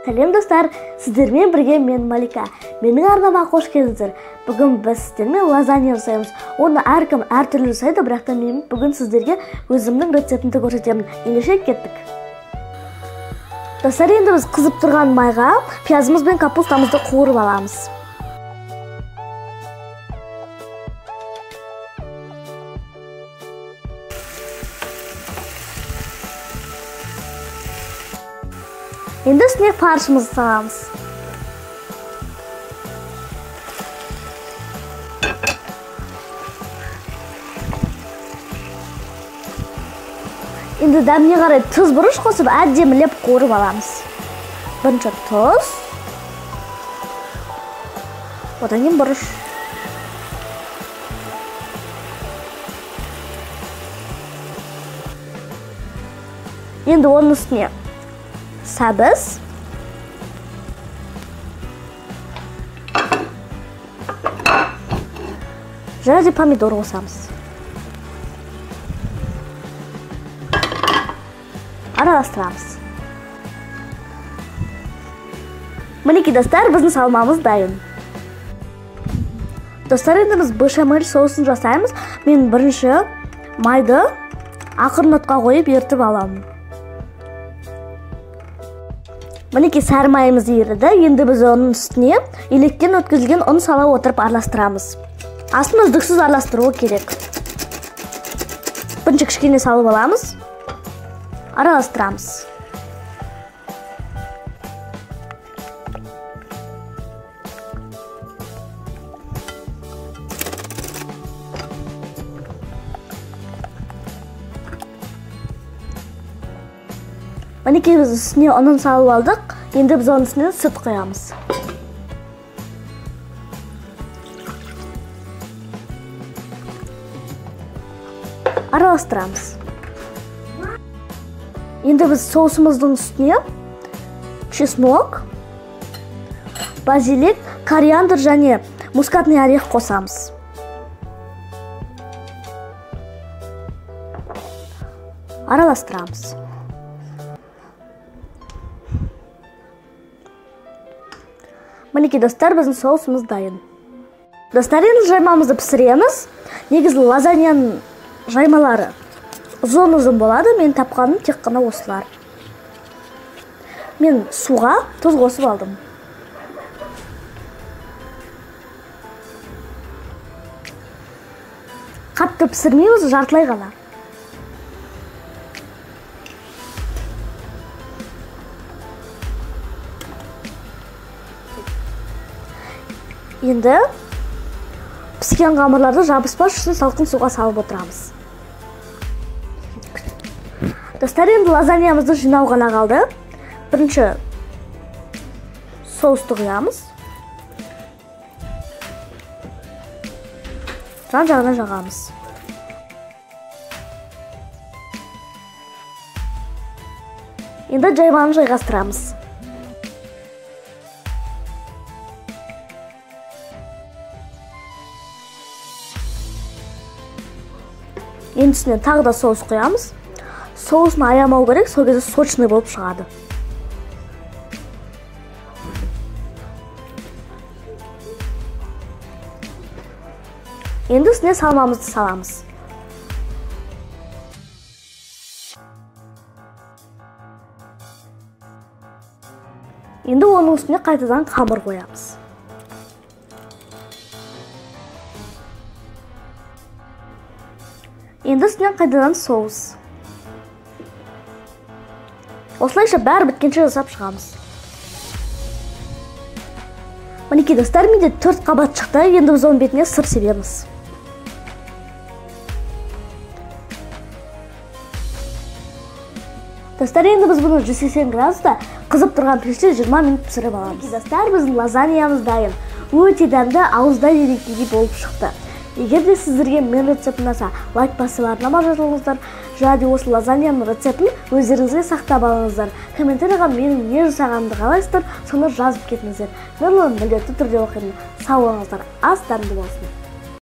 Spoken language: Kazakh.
Сәлем достар, сіздермен бірге мен Малика. Менің арнама қош келдіңіздер. Бүгін біз сіздермен лазанья жасаймыз. Оны әркім әртүрлі жасайды, бірақ та мен бүгін сіздерге өзімнің рецептімді көрсетемін. Ендеше кеттік. Достар, енді біз қызып тұрған майға пиязымыз бен капустамызды қуырып аламыз. Енді үстіне фаршымызды саламыз. Енді дәміне қарай тұз бұрыш қосып әдемілеп қуырып аламыз. Бірінші тұз, одан кейін бұрыш. Енді оның үстіне сәбіз, және помидор қосамыз. Араластырамыз. Мінекей достар, біздің салмамыз дайын. Достар, енді біз бешамель соусын жасаймыз. Мен бірінші майды ақырын отқа қойып ертіп аламын. Мінекей сары майымыз еріді. Енді біз оның үстіне електен өткізілген ұн сала отырып араластырамыз. Асын үздіксіз араластыруы керек. Бірінші кішкене салып аламыз. Араластырамыз. Мінекей біз үстіне ұнын салып алдық. Енді біз оның үстіне сүт құямыз. Араластырамыз. Енді біз соусымыздың үстіне чеснок, базилик, кориандр және мускатный орех қосамыз. Араластырамыз. Мінекей достар, біздің соусымыз дайын. Достар, енді жаймамызды пісіреміз. Негізі лазаньяның жаймалары ұзын-ұзын болады. Мен тапқаным тек қана осылар. Мен суға тұз қосып алдым. Қатты пісірмейміз, жартылай ғана. Енді піскен қамырларды жабыспас үшін салқын суға салып отырамыз. Достар, енді лазаньямызды жинау ғана қалды. Бірінші соусты құямыз. Жан-жағына жағамыз. Енді жайманы жайғастырамыз. Енді үстіне тағы да соус құямыз. Соусын аямау керек, сол кезде сочный болып шығады. Енді үстіне салмамызды саламыз. Енді оның үстіне қайтадан қамыр қоямыз. Енді үстінен қайтадан соус. Осылайша бәрі біткенше жасап шығамыз. Мінекей достар, менде 4 қабат шықты. Енді біз оның бетіне сыр себеміз. Достар, енді біз бұны 180 градуста қызып тұрған пеште 20 минут пісіріп аламыз. Мінекей достар, біздің лазаньямыз дайын. Өте дәмді, ауызда ерекеңдей болып шықты. Егер де сіздерге мен рецептім ұнаса, лайк басып арнама жазылыңыздар. Және осы лазаньяның рецептін өздеріңізге сақтап алыңыздар. Комментарияға менің не жасағанымды қалайсыздар, соны жазып кетіңіздер. Мен оны міндетті түрде оқимын. Сау болыңыздар, ас дәмді болсын.